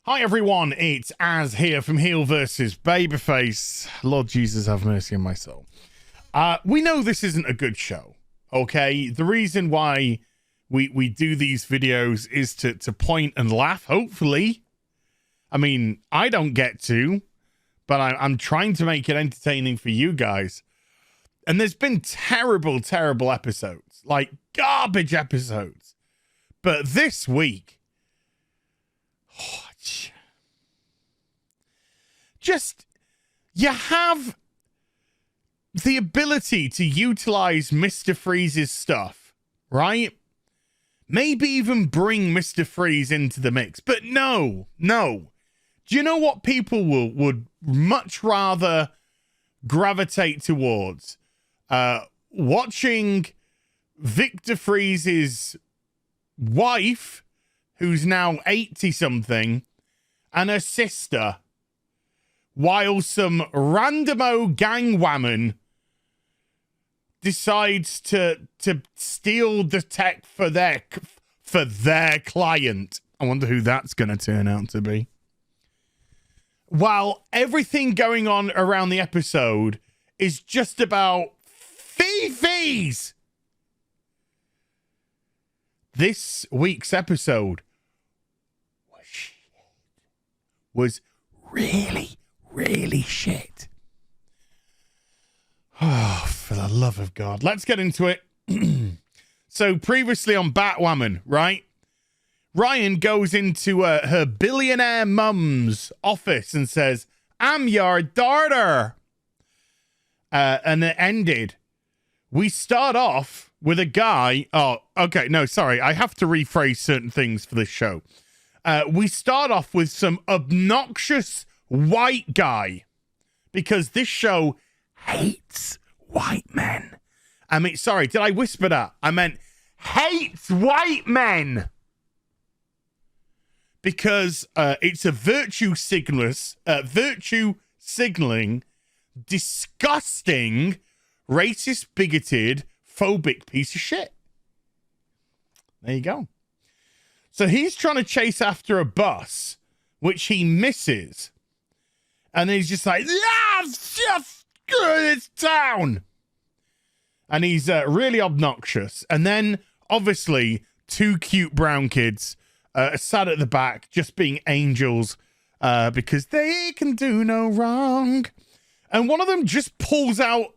Hi everyone, it's Az here from HeelvsBabyface. Lord Jesus, have mercy on my soul. We know this isn't a good show, okay? The reason why we do these videos is to point and laugh, hopefully. I mean, I don't get to, but I'm trying to make it entertaining for you guys. And there's been terrible, terrible episodes, like garbage episodes. But this week, just, you have the ability to utilize Mr. Freeze's stuff, right? Maybe even bring Mr. Freeze into the mix. But no. Do you know what people would much rather gravitate towards? Watching Victor Freeze's wife, who's now 80-something, and her sister, while some randomo gangwoman decides to steal the tech for their client. I wonder who that's going to turn out to be. While everything going on around the episode is just about Fifis. This week's episode was really shit. Oh, for the love of God. Let's get into it. So previously on Batwoman, right? Ryan goes into her billionaire mum's office and says, "I'm your daughter." And it ended. We start off with a guy. Oh, okay. No, sorry. I have to rephrase certain things for this show. We start off with some obnoxious white guy, because this show hates white men. I mean, sorry, did I whisper that? I meant hates white men. Because it's a virtue signaling, disgusting, racist, bigoted, phobic piece of shit. There you go. So he's trying to chase after a bus, which he misses. And he's just like, yeah, just good, it's down. And he's really obnoxious. And then, obviously, two cute brown kids sat at the back, just being angels, because they can do no wrong. And one of them just pulls out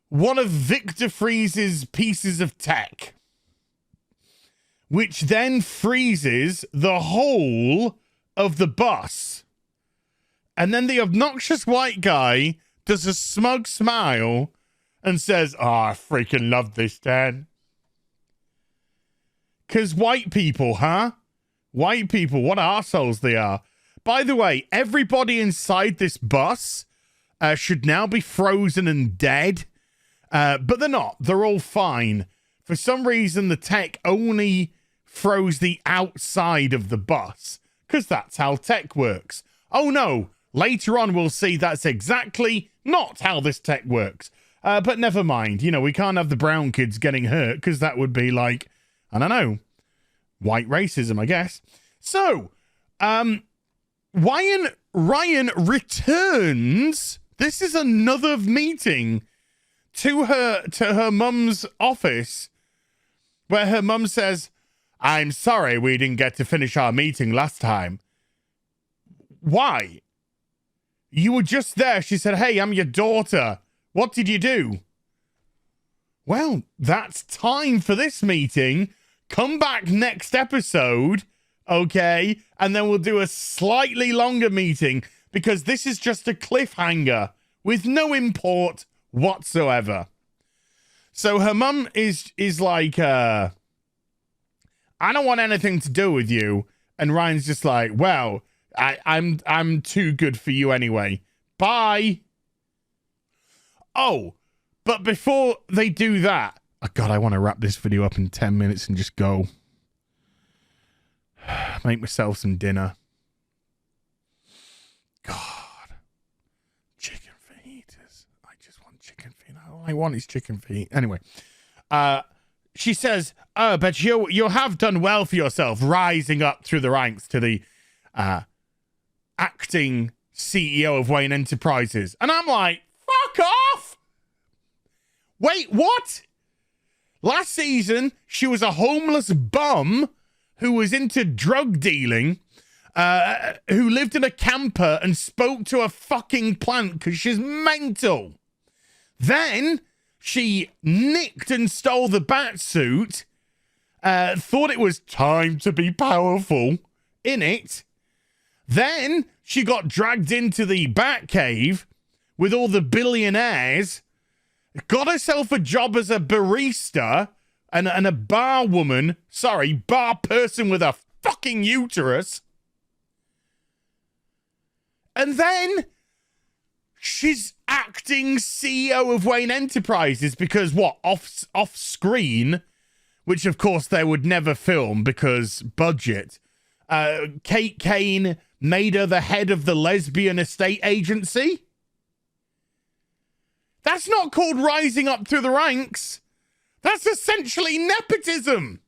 one of Victor Freeze's pieces of tech, which then freezes the whole of the bus. And then the obnoxious white guy does a smug smile and says, "Oh, I freaking love this, Dad." Because white people, huh? White people, what assholes they are. By the way, everybody inside this bus should now be frozen and dead. But they're not. They're all fine. For some reason, the tech only froze the outside of the bus, because that's how tech works. Oh, no. Later on, we'll see that's exactly not how this tech works. But never mind. You know, we can't have the brown kids getting hurt, because that would be like, I don't know, white racism, I guess. So, Ryan returns. This is another meeting to her mum's office, where her mum says, "I'm sorry we didn't get to finish our meeting last time." Why? You were just there. She said, "Hey, I'm your daughter. What did you do?" Well, that's time for this meeting. Come back next episode, okay? And then we'll do a slightly longer meeting, because this is just a cliffhanger with no import whatsoever. So her mum is like, "I don't want anything to do with you." And Ryan's just like, "Well, I'm too good for you anyway. Bye." Oh, but before they do that, oh God, I want to wrap this video up in 10 minutes and just go. Make myself some dinner. God. Chicken fajitas. I just want chicken feet. All I want is chicken feet. Anyway. She says, "Oh, but you have done well for yourself, rising up through the ranks to the acting CEO of Wayne Enterprises. And I'm like, fuck off! Wait, what? Last season, she was a homeless bum who was into drug dealing, who lived in a camper and spoke to a fucking plant because she's mental. Then she nicked and stole the bat suit, thought it was time to be powerful in it. Then she got dragged into the bat cave with all the billionaires, got herself a job as a barista and a bar woman, bar person with a fucking uterus. And then she's acting CEO of Wayne Enterprises because what? Off screen, which of course they would never film because budget. Kate Kane made her the head of the lesbian estate agency. That's not called rising up through the ranks. That's essentially nepotism.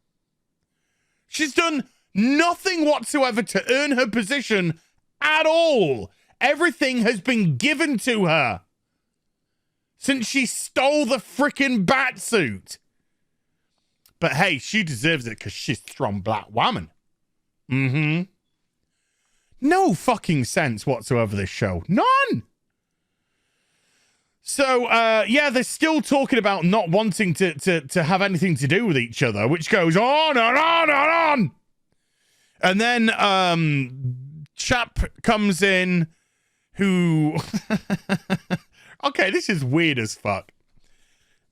She's done nothing whatsoever to earn her position at all. Everything has been given to her since she stole the frickin' bat suit. But hey, she deserves it because she's a strong black woman. Mm-hmm. No fucking sense whatsoever, this show. None! So, yeah, they're still talking about not wanting to have anything to do with each other, which goes on and on and on. And then, chap comes in who... Okay, this is weird as fuck.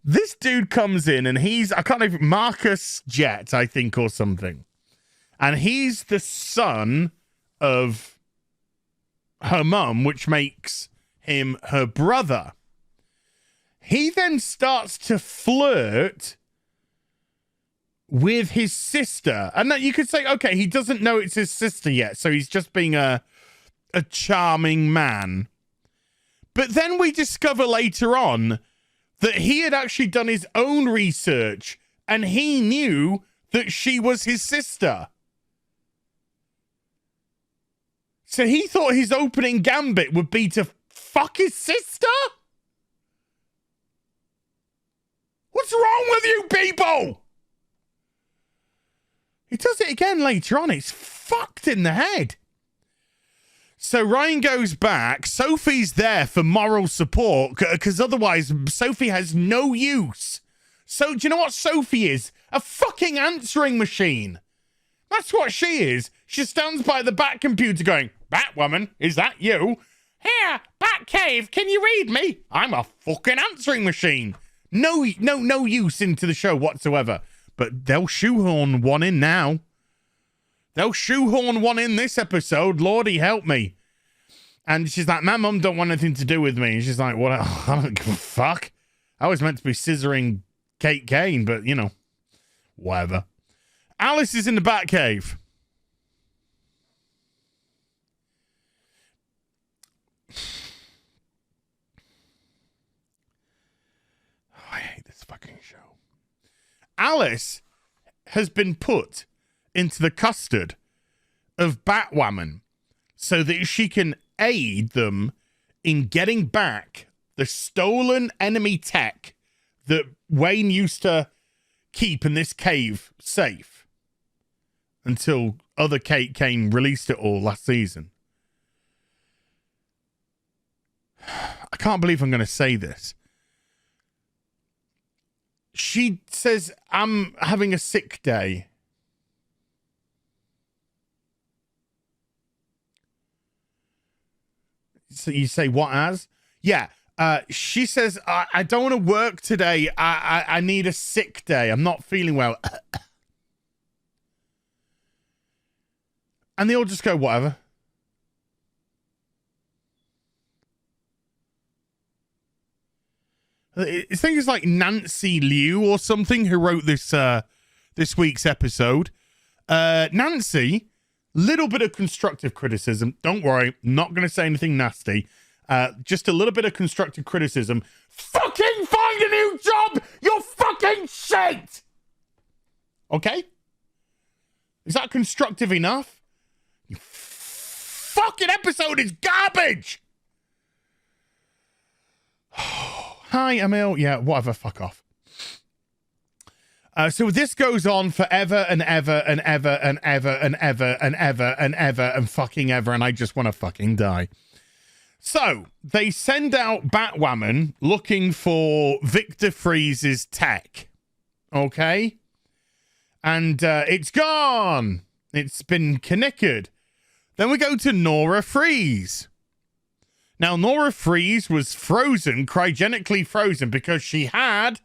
This dude comes in and he's, I can't even, Marcus Jett, I think, or something. And he's the son of her mum, which makes him her brother. He then starts to flirt with his sister. And that you could say, okay, he doesn't know it's his sister yet, so he's just being a charming man. But then we discover later on that he had actually done his own research and he knew that she was his sister. So he thought his opening gambit would be to fuck his sister? What's wrong with you people? He does it again later on. It's fucked in the head. So Ryan goes back. Sophie's there for moral support because otherwise Sophie has no use. So do you know what Sophie is? A fucking answering machine. That's what she is. She stands by the Bat computer going, Batwoman, is that you? Here, Batcave, can you read me? I'm a fucking answering machine. No use into the show whatsoever. But they'll shoehorn one in now. They'll shoehorn one in this episode. Lordy help me. And she's like, my mum don't want anything to do with me. And she's like, what? I don't give a fuck. I was meant to be scissoring Kate Kane, but, you know, whatever. Alice is in the Batcave. I hate this fucking show. Alice has been put into the custard of Batwoman so that she can aid them in getting back the stolen enemy tech that Wayne used to keep in this cave safe until other Kate Kane released it all last season. I can't believe I'm going to say this. She says, I'm having a sick day. So you say, what as? Yeah. She says, I don't want to work today. I need a sick day. I'm not feeling well. And they all just go, whatever. I think it's like Nancy Liu or something who wrote this this week's episode. Nancy, little bit of constructive criticism. Don't worry, not going to say anything nasty. Just a little bit of constructive criticism. Fucking find a new job! You're fucking shit! Okay? Is that constructive enough? You fucking episode is garbage. Hi, Emil. Yeah, whatever. Fuck off. So this goes on forever and ever and ever and ever and ever and ever and ever and fucking ever, and I just want to fucking die. So they send out Batwoman looking for Victor Freeze's tech. Okay? And it's gone. It's been knickered. Then we go to Nora Freeze. Now, Nora Freeze was frozen, cryogenically frozen, because she had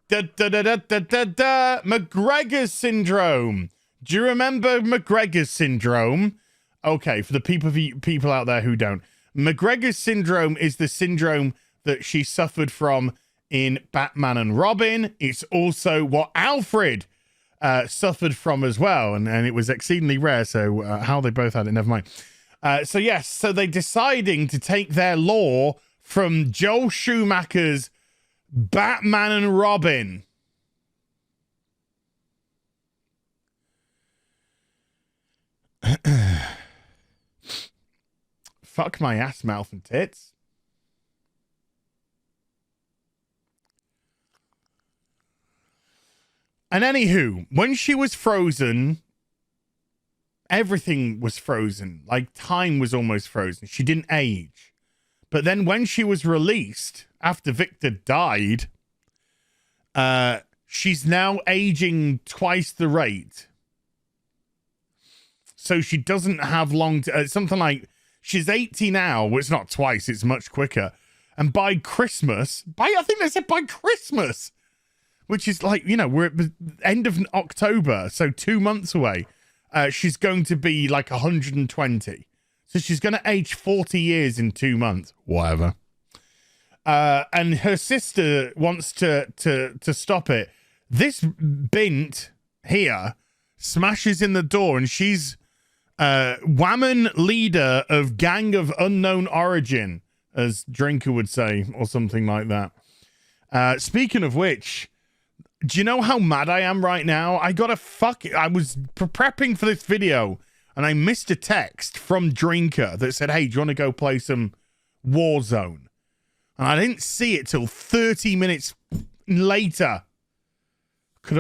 McGregor's syndrome. Do you remember McGregor's syndrome? Okay, for the people out there who don't. McGregor's syndrome is the syndrome that she suffered from in Batman and Robin. It's also what Alfred suffered from as well, and it was exceedingly rare, so how they both had it, never mind. So yes, so they're deciding to take their lore from Joel Schumacher's Batman and Robin. Fuck my ass, mouth, and tits. And anywho, when she was frozen, everything was frozen. Like, time was almost frozen. She didn't age. But then when she was released, after Victor died, she's now aging twice the rate. So she doesn't have long to... something like... She's 80 now. Well, it's not twice. It's much quicker. And by Christmas... I think they said by Christmas. Which is like, you know, we're at the end of October. So 2 months away. She's going to be like 120. So she's going to age 40 years in 2 months. Whatever. And her sister wants to stop it. This bint here smashes in the door, and she's Woman leader of gang of unknown origin, as Drinker would say, or something like that. Speaking of which, do you know how mad I am right now? I was prepping for this video, and I missed a text from Drinker that said, hey, do you want to go play some Warzone? And I didn't see it till 30 minutes later.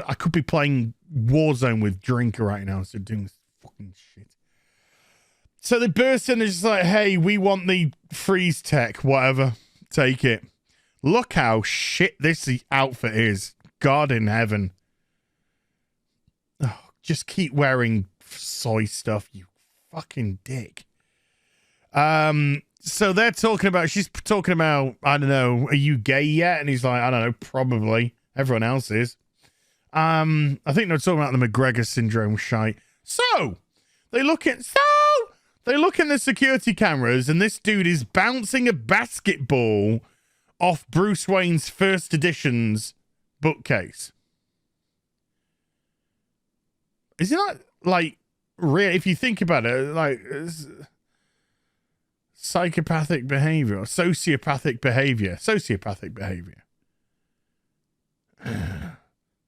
I could be playing Warzone with Drinker right now, so doing this fucking shit. So they burst in and just like, hey, we want the freeze tech, whatever. Take it. Look how shit this outfit is. God in heaven. Oh, just keep wearing soy stuff, you fucking dick. So they're talking about, she's talking about, I don't know, are you gay yet? And he's like, I don't know, probably. Everyone else is. I think they're talking about the McGregor syndrome shite. So they look in the security cameras, and this dude is bouncing a basketball off Bruce Wayne's first edition's bookcase. Isn't that like real? If you think about it, like psychopathic behavior or sociopathic behavior.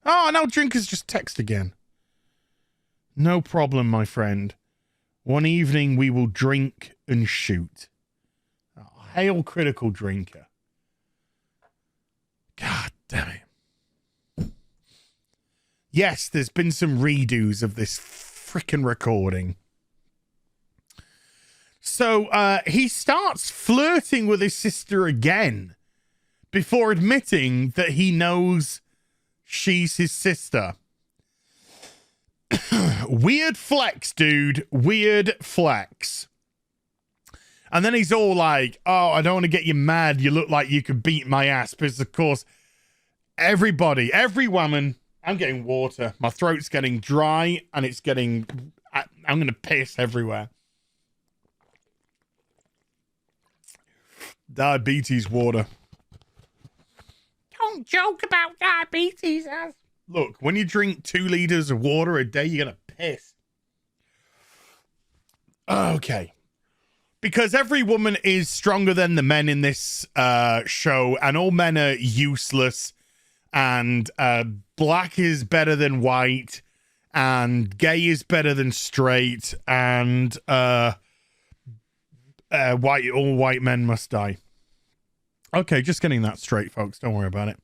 Oh, now Drinker's just text again. No problem, my friend. One evening we will drink and shoot. Oh, hail critical Drinker. God damn it. Yes, there's been some redos of this frickin' recording. So he starts flirting with his sister again before admitting that he knows she's his sister. Weird flex, dude. Weird flex. And then he's all like, oh, I don't want to get you mad. You look like you could beat my ass. Because, of course, every woman... I'm getting water. My throat's getting dry, and it's getting... I'm going to piss everywhere. Diabetes water. Don't joke about diabetes, ass. Look, when you drink 2 liters of water a day, you're going to piss. Okay. Because every woman is stronger than the men in this show, and all men are useless, and black is better than white, and gay is better than straight, and all white men must die. Okay, just getting that straight, folks. Don't worry about it.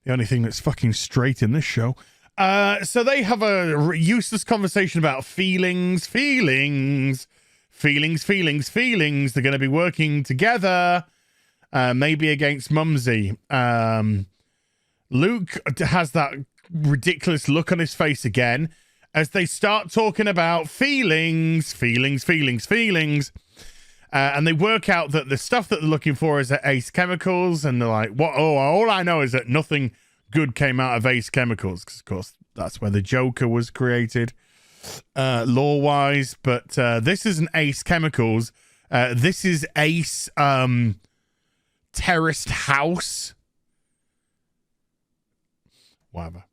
The only thing that's fucking straight in this show. So they have a useless conversation about feelings. They're going to be working together, maybe against Mumsy. Luke has that ridiculous look on his face again as they start talking about feelings. And they work out that the stuff that they're looking for is at Ace Chemicals, and they're like, "What? Oh, all I know is that nothing good came out of Ace Chemicals, because of course that's where the Joker was created, lore-wise." But this isn't Ace Chemicals. This is Ace Terraced House. Whatever.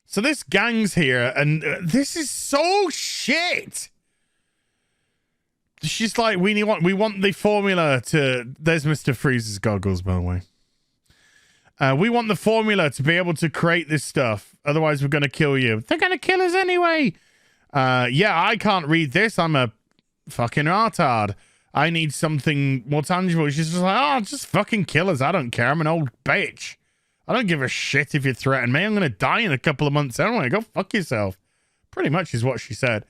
So this gang's here, and this is so shit. She's like, we want the formula to... There's Mr. Freeze's goggles, by the way. We want the formula to be able to create this stuff. Otherwise, we're going to kill you. They're going to kill us anyway. Yeah, I can't read this. I'm a fucking retard. I need something more tangible. She's just like, oh, just fucking kill us. I don't care. I'm an old bitch. I don't give a shit if you threaten me. I'm going to die in a couple of months anyway. Go fuck yourself. Pretty much is what she said.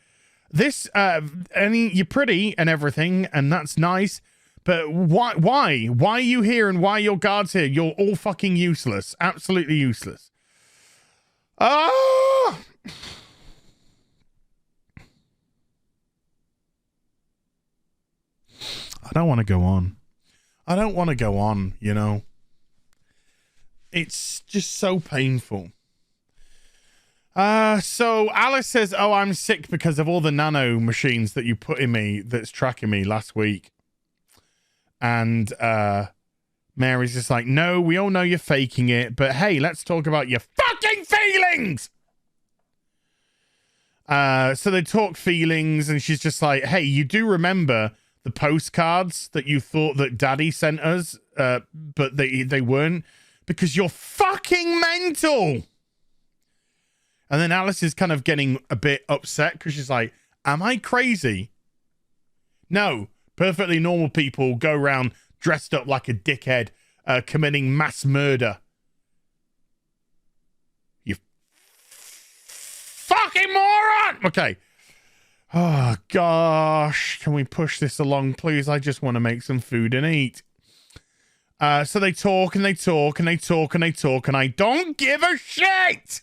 This, you're pretty and everything, and that's nice, but why? Why are you here, and why are your guards here? You're all fucking useless. Absolutely useless. Ah! I don't want to go on. I don't want to go on, you know. It's just so painful. So Alice says, oh, I'm sick because of all the nano machines that you put in me that's tracking me last week. And Mary's just like, no, we all know you're faking it, but hey, let's talk about your fucking feelings. So they talk feelings, and she's just like, hey, you do remember the postcards that you thought that Daddy sent us, but they weren't, because you're fucking mental. And then Alice is kind of getting a bit upset because she's like, am I crazy? No, perfectly normal people go around dressed up like a dickhead, committing mass murder. You fucking moron! Okay. Oh, gosh. Can we push this along, please? I just want to make some food and eat. So they talk and they talk and they talk and they talk, and I don't give a shit!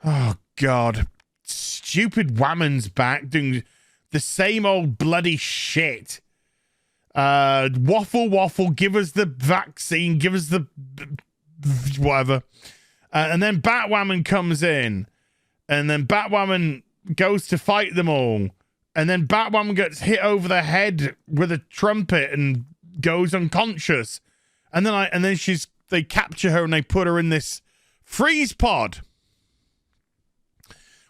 Oh, God. Stupid woman's back doing the same old bloody shit. Waffle, give us the vaccine, give us the... whatever. And then Batwoman comes in. And then Batwoman goes to fight them all. And then Batwoman gets hit over the head with a trumpet and goes unconscious. And then they capture her and they put her in this freeze pod,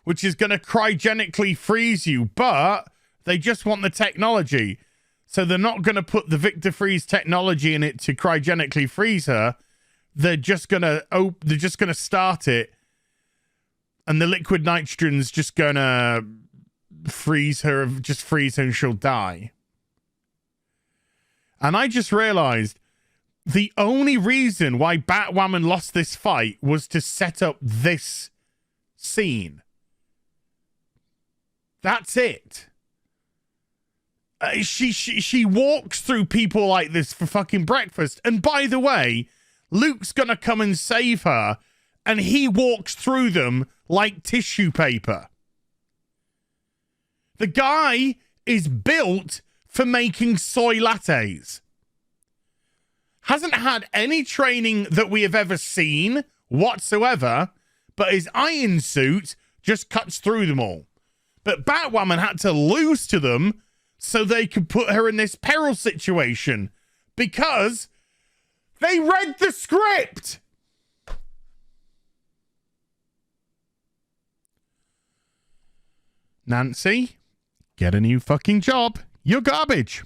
which is going to cryogenically freeze you, but they just want the technology. So they're not going to put the Victor Freeze technology in it to cryogenically freeze her. They're just going to start it, and the liquid nitrogen's just going to freeze her and she'll die. And I just realized the only reason why Batwoman lost this fight was to set up this scene. That's it. She walks through people like this for fucking breakfast. And by the way, Luke's gonna come and save her, and he walks through them like tissue paper. The guy is built for making soy lattes. Hasn't had any training that we have ever seen whatsoever, but his iron suit just cuts through them all. But Batwoman had to lose to them so they could put her in this peril situation because they read the script. Nancy, get a new fucking job. You're garbage.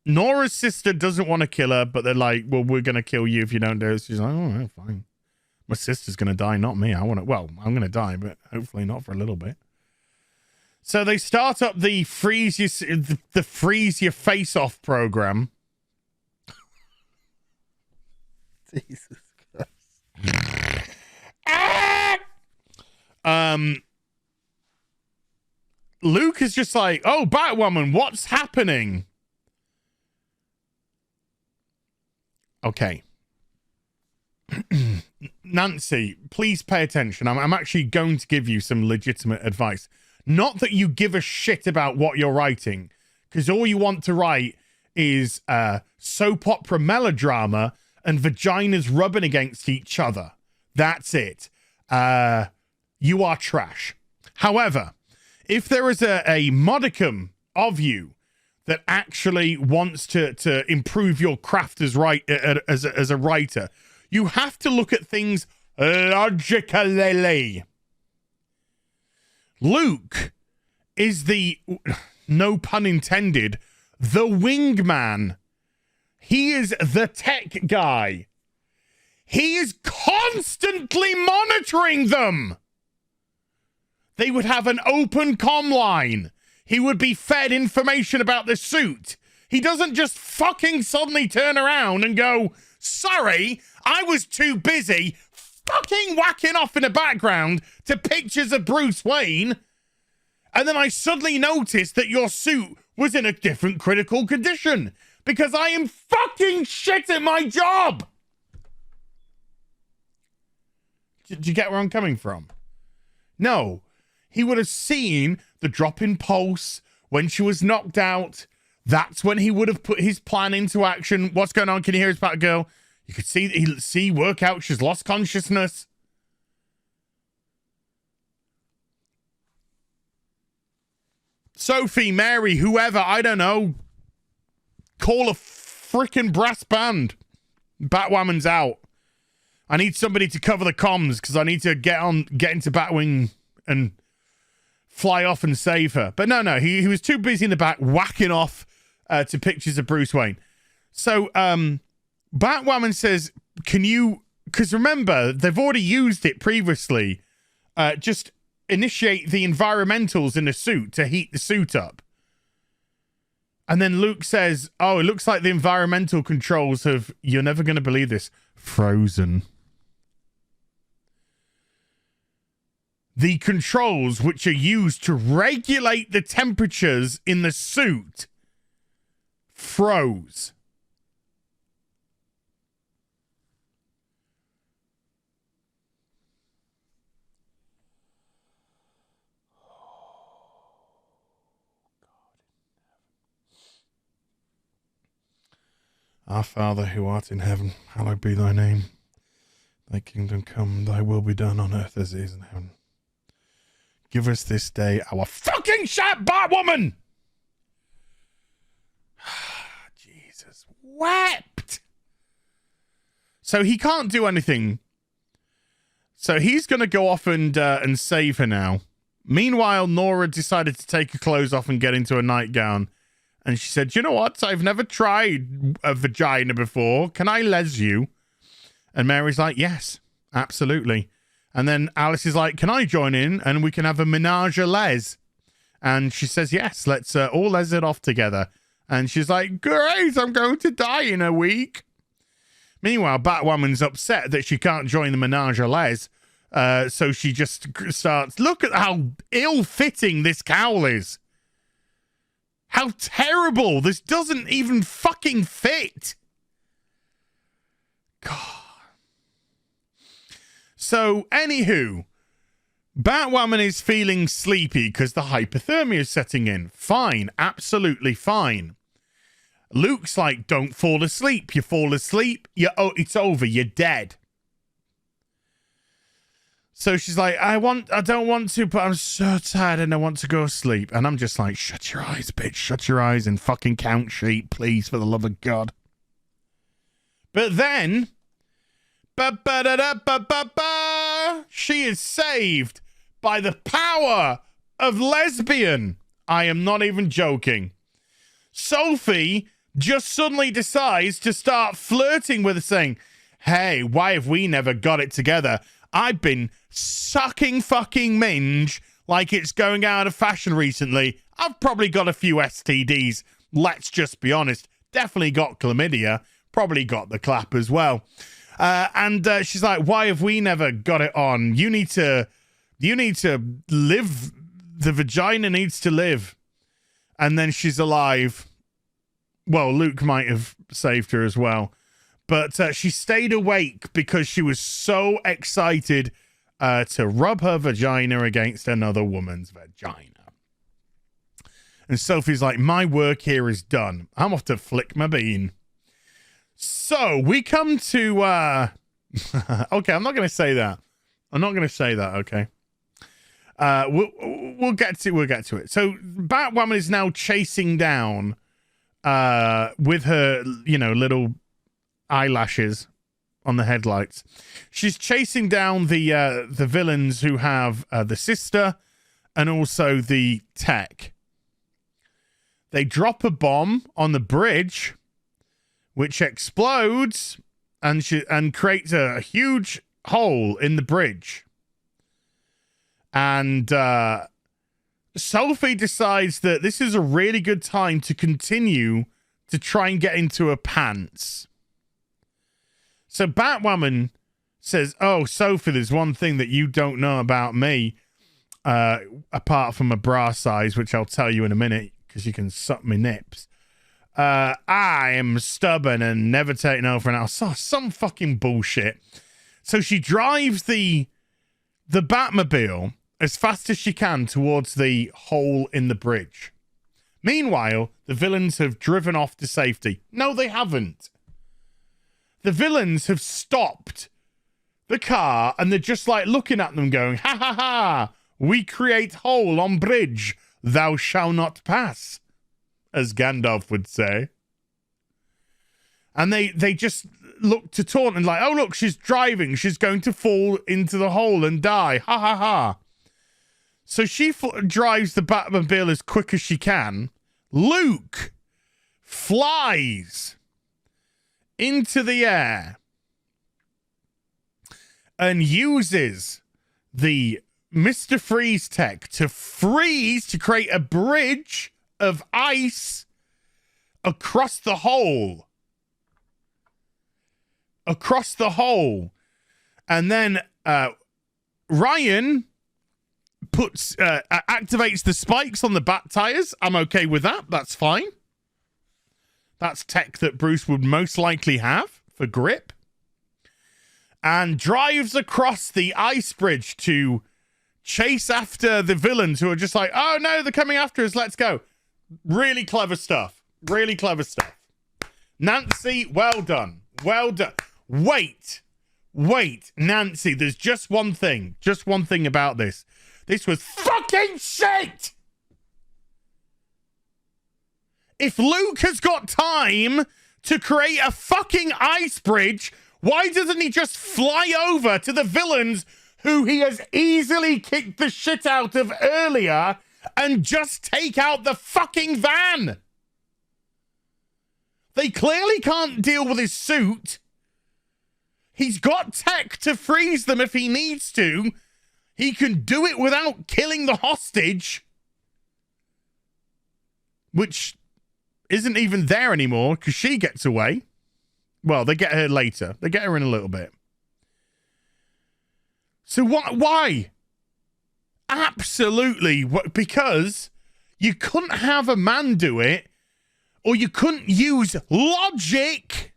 Nora's sister doesn't want to kill her, but they're like, well, we're going to kill you if you don't do it. She's like, all right, fine. My sister's going to die, not me. I'm going to die, but hopefully not for a little bit. So they start up the freeze your face off program. Jesus Christ. Luke is just like, oh, Batwoman, what's happening? Okay. Nancy, please pay attention. I'm actually going to give you some legitimate advice. Not that you give a shit about what you're writing, because all you want to write is soap opera melodrama and vaginas rubbing against each other. That's it. You are trash. However, if there is a modicum of you that actually wants to improve your craft as a writer, you have to look at things logically. Luke is the, no pun intended, the wingman. He is the tech guy. He is constantly monitoring them. They would have an open comm line. He would be fed information about the suit. He doesn't just fucking suddenly turn around and go, sorry, I was too busy fucking whacking off in the background to pictures of Bruce Wayne. And then I suddenly noticed that your suit was in a different critical condition because I am fucking shit at my job. Do you get where I'm coming from? No. He would have seen the drop in pulse when she was knocked out. That's when he would have put his plan into action. What's going on? Can you hear us, Batgirl? You could see workout. She's lost consciousness. Sophie, Mary, whoever, I don't know. Call a freaking brass band. Batwoman's out. I need somebody to cover the comms because I need to get into Batwing and fly off and save her. But no, he was too busy in the back whacking off to pictures of Bruce Wayne. So Batwoman says, can you, because remember, they've already used it previously, just initiate the environmentals in the suit to heat the suit up. And then Luke says, oh, it looks like the environmental controls have, you're never going to believe this, frozen. The controls which are used to regulate the temperatures in the suit froze. Our Father who art in heaven, hallowed be thy name. Thy kingdom come, thy will be done on earth as it is in heaven. Give us this day our fucking shit, Batwoman! Jesus wept! So he can't do anything. So he's going to go off and save her now. Meanwhile, Nora decided to take her clothes off and get into a nightgown. And she said, you know what? I've never tried a vagina before. Can I les you? And Mary's like, yes, absolutely. And then Alice is like, can I join in? And we can have a menage a les. And she says, yes, let's all les it off together. And she's like, great, I'm going to die in a week. Meanwhile, Batwoman's upset that she can't join the menage a les. So she just starts, look at how ill-fitting this cowl is. How terrible. This doesn't even fucking fit. God. So, anywho, Batwoman is feeling sleepy because the hypothermia is setting in. Fine. Absolutely fine. Luke's like, don't fall asleep. You fall asleep, it's over. You're dead. So she's like, I don't want to, but I'm so tired and I want to go to sleep. And I'm just like, shut your eyes, bitch. Shut your eyes and fucking count sheep, please, for the love of God. But then, she is saved by the power of lesbian. I am not even joking. Sophie just suddenly decides to start flirting with her, saying, hey, why have we never got it together? I've been sucking fucking minge like it's going out of fashion recently. I've probably got a few STDs. Let's just be honest. Definitely got chlamydia. Probably got the clap as well. And she's like, why have we never got it on? You need to live. The vagina needs to live. And then she's alive. Well, Luke might have saved her as well. But she stayed awake because she was so excited to rub her vagina against another woman's vagina. And Sophie's like, my work here is done. I'm off to flick my bean. So we come to... okay, I'm not going to say that. Okay. We'll get to it. So Batwoman is now chasing down with her, little eyelashes on the headlights. She's chasing down the villains who have the sister and also the tech. They drop a bomb on the bridge, which explodes and creates a huge hole in the bridge. And Sophie decides that this is a really good time to continue to try and get into her pants. So Batwoman says, oh, Sophie, there's one thing that you don't know about me, apart from a bra size, which I'll tell you in a minute, because you can suck my nips. I am stubborn and never take no for an hour. Some fucking bullshit. So she drives the Batmobile as fast as she can towards the hole in the bridge. Meanwhile, the villains have driven off to safety. No, they haven't. The villains have stopped the car and they're just like looking at them going, ha ha ha, we create hole on bridge, thou shalt not pass, as Gandalf would say. And they just look to taunt and like, oh look, she's driving, she's going to fall into the hole and die, ha ha ha. So she drives the Batmobile as quick as she can. Luke flies into the air and uses the Mr. Freeze tech to create a bridge of ice across the hole. And then Ryan activates the spikes on the bat tires. I'm okay with that. That's fine. That's tech that Bruce would most likely have for grip. And drives across the ice bridge to chase after the villains who are just like, oh no, they're coming after us. Let's go. Really clever stuff. Nancy, well done. Wait, Nancy, there's just one thing about this. This was fucking shit! If Luke has got time to create a fucking ice bridge, why doesn't he just fly over to the villains who he has easily kicked the shit out of earlier and just take out the fucking van? They clearly can't deal with his suit. He's got tech to freeze them if he needs to. He can do it without killing the hostage, which isn't even there anymore because she gets away. Well, they get her later. They get her in a little bit. So why? Absolutely. Because you couldn't have a man do it, or you couldn't use logic.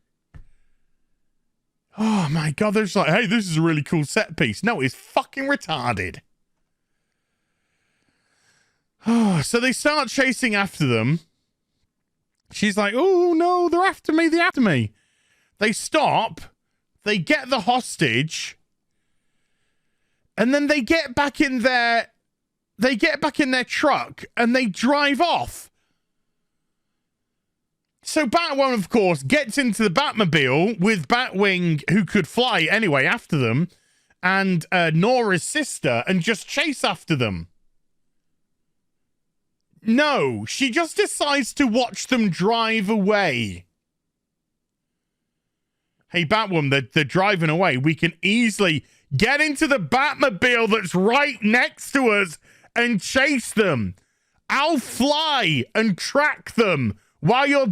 Oh my God, they're just like, hey, this is a really cool set piece. No, it's fucking retarded. Oh, so they start chasing after them. She's like, oh no, they're after me. They stop. They get the hostage. And then they get back in their truck and they drive off. So Batwoman, of course, gets into the Batmobile with Batwing, who could fly anyway, after them, and Nora's sister, and just chase after them. No, she just decides to watch them drive away. hey, Batwoman, they're driving away. We can easily get into the Batmobile that's right next to us and chase them. I'll fly and track them while you're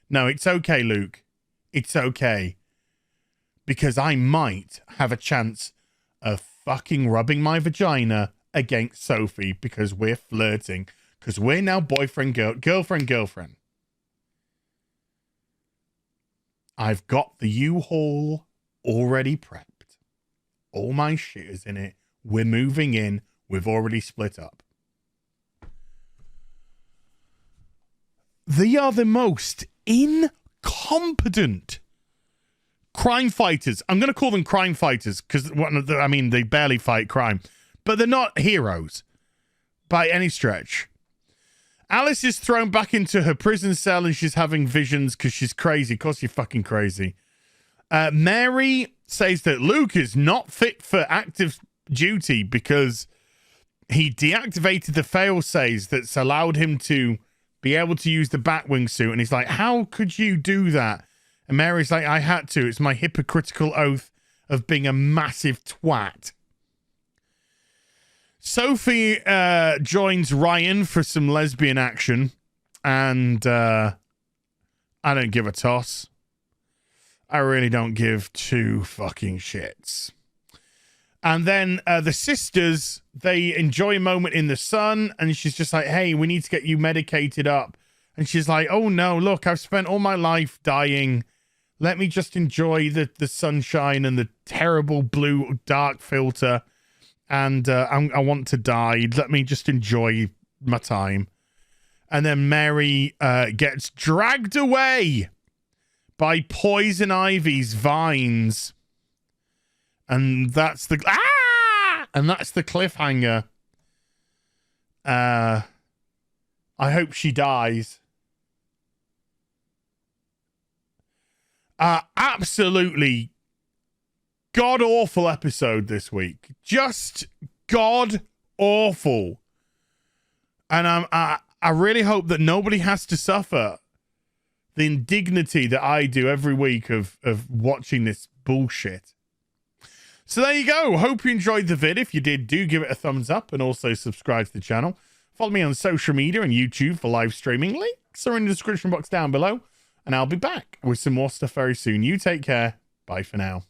No, it's okay, Luke. It's okay. Because I might have a chance of fucking rubbing my vagina against Sophie because we're flirting. Because we're now boyfriend, girlfriend. I've got the U-Haul already prepped. All my shit is in it. We're moving in. We've already split up. They are the most incompetent crime fighters. I'm going to call them crime fighters because, I mean, they barely fight crime. But they're not heroes by any stretch. Alice is thrown back into her prison cell and she's having visions because she's crazy. Of course you're fucking crazy. Mary says that Luke is not fit for active duty because he deactivated the fail-safes that's allowed him to be able to use the Batwing suit. And he's like, how could you do that? And Mary's like, I had to. It's my hypocritical oath of being a massive twat. Sophie joins Ryan for some lesbian action, and I don't give a toss. I really don't give two fucking shits. And then the sisters, they enjoy a moment in the sun, and she's just like, hey, we need to get you medicated up. And she's like, oh no, look, I've spent all my life dying. Let me just enjoy the sunshine and the terrible blue dark filter. And I want to die. Let me just enjoy my time. And then Mary gets dragged away by Poison Ivy's vines. And that's the... And that's the cliffhanger. I hope she dies. Absolutely god-awful episode this week. Just god-awful. And I really hope that nobody has to suffer the indignity that I do every week of watching this bullshit. So there you go. Hope you enjoyed the vid. If you did, do give it a thumbs up and also subscribe to the channel. Follow me on social media and YouTube for live streaming. Links are in the description box down below. And I'll be back with some more stuff very soon. You take care. Bye for now.